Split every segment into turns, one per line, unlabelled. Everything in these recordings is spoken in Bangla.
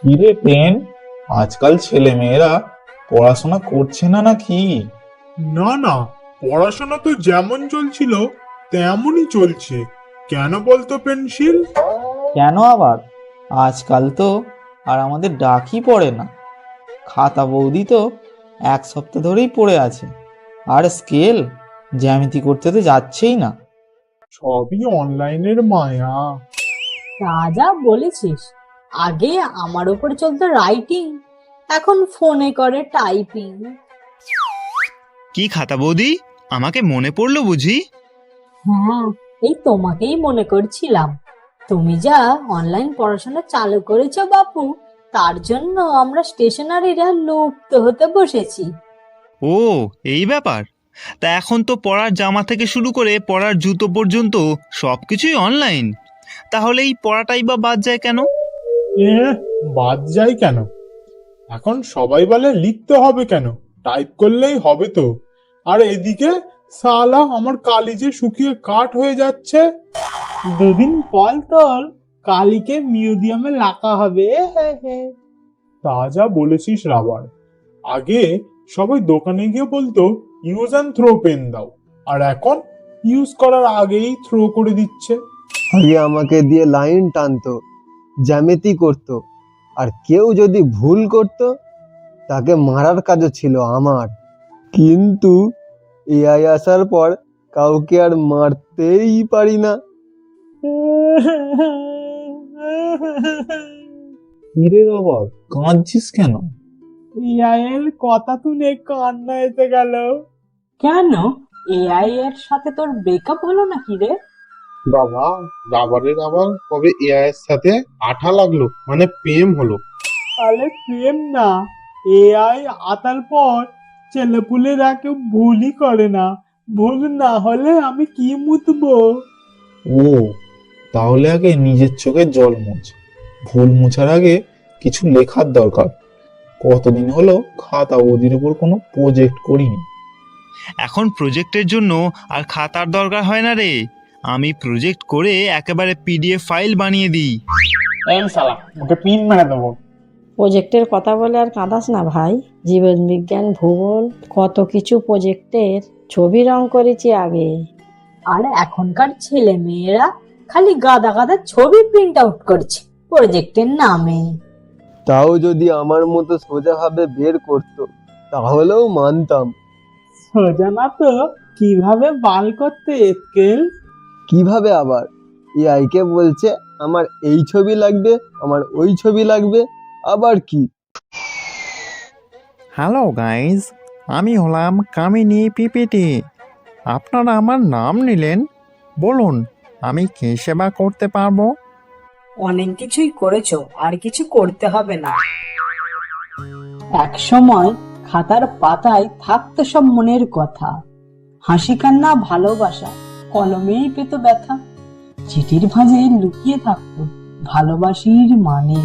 কিরে প্রেম, আজকাল ছেলে মেয়েরা পড়াশোনা করছে না নাকি?
না না, পড়াশোনা তো যেমন চলছিল তেমনই চলছে। কেন বলতো পেন্সিল?
কেন আবার? আজকাল তো আর আমাদের ডাকই পড়ে না। খাতা বৌদি তো 1 সপ্তাহ ধরেই পড়ে আছে, আর স্কেল জ্যামিতি করতে তো যাচ্ছেই না।
সবই অনলাইনের মায়া।
তা যা বলেছিস। আগে আমার উপর চলতো রাইটিং, এখন ফোনে করে টাইপিং।
কি খাতা বৌদি, আমাকে মনে পড়লো বুঝি?
হ্যাঁ, এই তোমাকেই মনে করছিলাম। তুমি যা অনলাইন পড়াশোনা চালু করেছো বাপু, তার জন্য আমরা স্টেশনারিরা লুপ্ত হতে বসেছি।
ও, এই ব্যাপার। তা এখন তো পড়ার জামা থেকে শুরু করে পড়ার জুতো পর্যন্ত সবকিছুই অনলাইন। তাহলে এই পড়াটাই বা বাদ যায় কেন?
এ, বাদ যায় কেন? এখন সবাই বলে লিখতে হবে কেন, টাইপ করলেই হবে তো। আর এদিকে সালা আমার কালি যে শুকিয়ে কাঠ হয়ে যাচ্ছে। দুদিন পর তোর কালিকে মিউজিয়ামে রাখা হবে। তা যা বলেছিস রাবার। আগে সবাই দোকানে গিয়ে বলতো ইউজ অ্যান্ড থ্রো পেন দাও, আর এখন ইউজ করার আগেই থ্রো করে দিচ্ছে।
আগে আমাকে দিয়ে লাইন টানতো, জ্যামিতি করতো, আর কেউ যদি ভুল করতো তাকে মারার কাজও ছিল আমার। কিন্তু এআই আসার পর কাউকে আর মারতেই পারি না।
কিরে বাবা, কাঁদছিস কেন?
ইয়ায়ের কথা শুনে কান্না এসে গেল।
কেন, এআই এর সাথে তোর ব্রেকআপ হলো নাকি রে?
বাবা, রাবারের আবার কবে এআই এর সাথে আঠা লাগলো, মানে প্রেম হলো।
আরে প্রেম না, এআই আতার পর ছেলেপুলেরা কেউ ভুলই করে না। ভুল না হলে আমি কি মুতবো?
ও, তাহলে আগে নিজের চোখে জল মুছ। ভুল মুছার আগে কিছু লেখার দরকার। কতদিন হলো খাতা বৌদির উপর কোনো প্রজেক্ট করিনি।
এখন প্রজেক্টের জন্য আর খাতার দরকার হয় না রে। আমি প্রজেক্ট করে একেবারে পিডিএফ ফাইল বানিয়ে দিই।
এই শালা, ওকে পিন মেরে দেবো।
প্রজেক্টের কথা বলে আর কাঁদাস না ভাই। জীবন বিজ্ঞান, ভূগোল, কত কিছু প্রজেক্টের ছবি রং করেছি আগে।
আর এখনকার ছেলে মেয়েরা খালি গাদা গাদা ছবি প্রিন্ট আউট করছে প্রজেক্টের নামে।
তাও যদি আমার মতো সোজাভাবে বের করতো তাহলেও মানতাম।
সোজা না তো কিভাবে বাল করতে স্কেল?
কিভাবে আবার? এআই কে বলছে আমার এই ছবি লাগবে, আমার ওই ছবি লাগবে, আবার কি?
হ্যালো গাইজ, আমি হলাম কামিনী পিপিটি। আপনারা আমার নাম নিলেন, বলুন আমি কী সেবা করতে পারবো?
অনেক কিছুই করেছো, আর কিছু করতে হবে না। এক সময় খাতার পাতায় থাকতো সব মনের কথা, হাসি কান্না ভালোবাসা, কলমেই পেত ব্যথা। চিঠির ভাঁজে লুকিয়ে থাকতো ভালোবাসির মানে,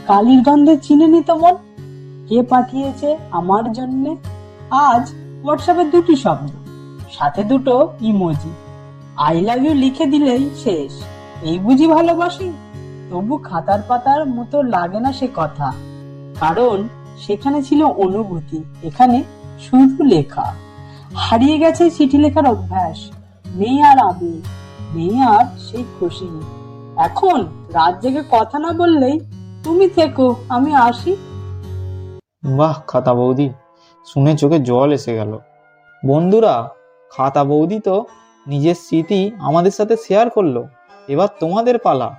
কালির গন্ধে চিনে নিত মন কে পাঠিয়েছে আমার জন্যে। আজ হোয়াটসঅ্যাপে দুটি শব্দ, সাথে দুটো ইমোজি, আই লাভ ইউ লিখে দিলেই শেষ। এই বুঝি ভালোবাসি? তবু খাতার পাতার মতো লাগে না সে কথা, কারণ সেখানে ছিল অনুভূতি, এখানে শুধু লেখা। হারিয়ে গেছে চিঠি লেখার অভ্যাস, নেই আর আবেগ, নেই আর সেই খুশি। এখন রাত জেগে কথা না বললেই তুমি থেকো আমি আসি।
বাহ খাতা বৌদি, শুনে চোখে জল এসে গেল। বন্ধুরা, খাতা বৌদি তো নিজের স্মৃতি আমাদের সাথে শেয়ার করলো। এবার তোমাদের পালা।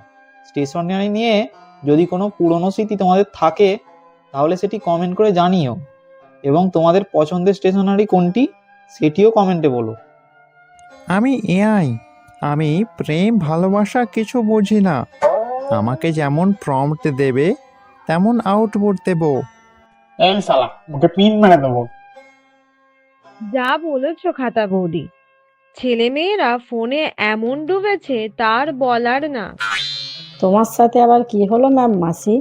স্টেশনারি নিয়ে যদি কোনো পুরনো স্মৃতি তোমাদের থাকে তাহলে সেটি কমেন্ট করে জানিও, এবং তোমাদের পছন্দের স্টেশনারি কোনটি সেটিও কমেন্টে বলো।
আমি এআই, আমি প্রেম ভালোবাসা কিছু বুঝি না। আমাকে যেমন প্রম্পট দেবে তেমন আউটপুট দেব।
এই শালা, ওকে পিন মেরে দেবো।
যা বলেছো খাতা বৌদি, ছেলেমেয়েরা ফোনে এমন ডুবেছে তার বলার না।
তোমার সাথে আবার কি হলো ম্যাম মাসি?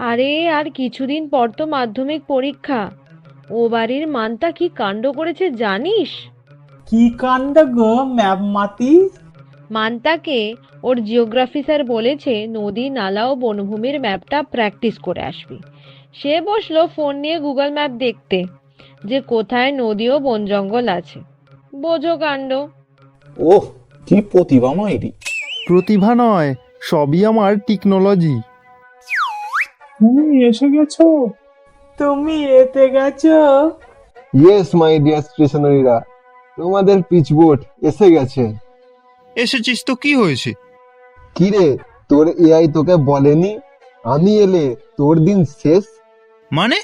আরে আর কিছুদিন পর তো মাধ্যমিক পরীক্ষা। ও বাড়ির মানটা কি কাণ্ড করেছে জানিস?
কি কাণ্ড গো ম্যাম মাতি?
মান্তাকে ওর জিওগ্রাফি স্যার বলেছে নদী নালা ও বনভূমির ম্যাপটা প্র্যাকটিস করে আসবি। সে বসলো ফোন নিয়ে গুগল ম্যাপ দেখতে যে কোথায় নদী ও বন জঙ্গল আছে। বোঝো কাণ্ড।
ওহ, কি প্রতিভা মাইরি!
প্রতিভা নয়, সবই আমার টেকনোলজি।
তুমি এসে গেছো?
তুমি এতে গেছো?
ইয়েস মাই ডিয়ার স্টেশনারিরা, তোমাদের পিচবোট এসে গেছে।
এসেছিস তো কি হয়েছে?
কিরে, তোর এআই তোকে বলেনি আমি এলে তোর দিন শেষ?
মানে?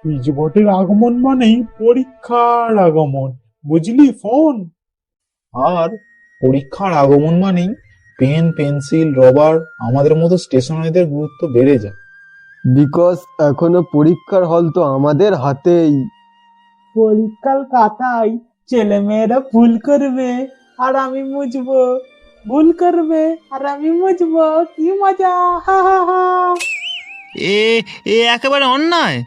পিচবোটের আগমন মানেই পরীক্ষার আগমন, বুঝলি ফোন?
আর পরীক্ষার আগমন মানেই পেন, পেন্সিল, রবার আমাদের মতো স্টেশনারিদের গুরুত্ব বেড়ে যায়।
বিকজ এখনো পরীক্ষার হল তো আমাদের হাতেই।
পরীক্ষার খাতায় ছেলেমেয়েরা ভুল করবে আর আমি মুছবো, ভুল করবে আর আমি মুছবো। কি মজা! হা হা হা।
এ এ একেবারে অন্যায়।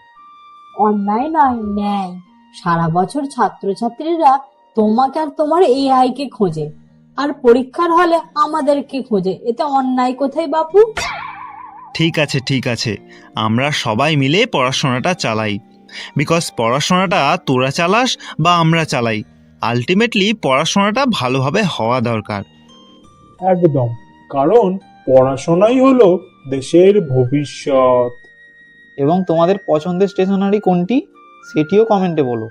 অন্যায় নয়, ন্যায়। সারা বছর ছাত্রছাত্রীরা তোমাকে আর তোমার এআই কে খোঁজে, আর পরীক্ষার হলে আমাদেরকে খোঁজে। এতে অন্যায় কোথায় বাপু?
ঠিক আছে, ঠিক আছে, আমরা সবাই মিলে পড়াশোনাটা চালাই। বিকজ পড়াশোনাটা তোরা চালাস বা আমরা চালাই, আলটিমেটলি পড়াশোনাটা ভালোভাবে হওয়া দরকার।
একদম, কারণ পড়াশোনাই হলো দেশের ভবিষ্যৎ।
এবং তোমাদের পছন্দের স্টেশনারি কোনটি সেটিও কমেন্টে বলো।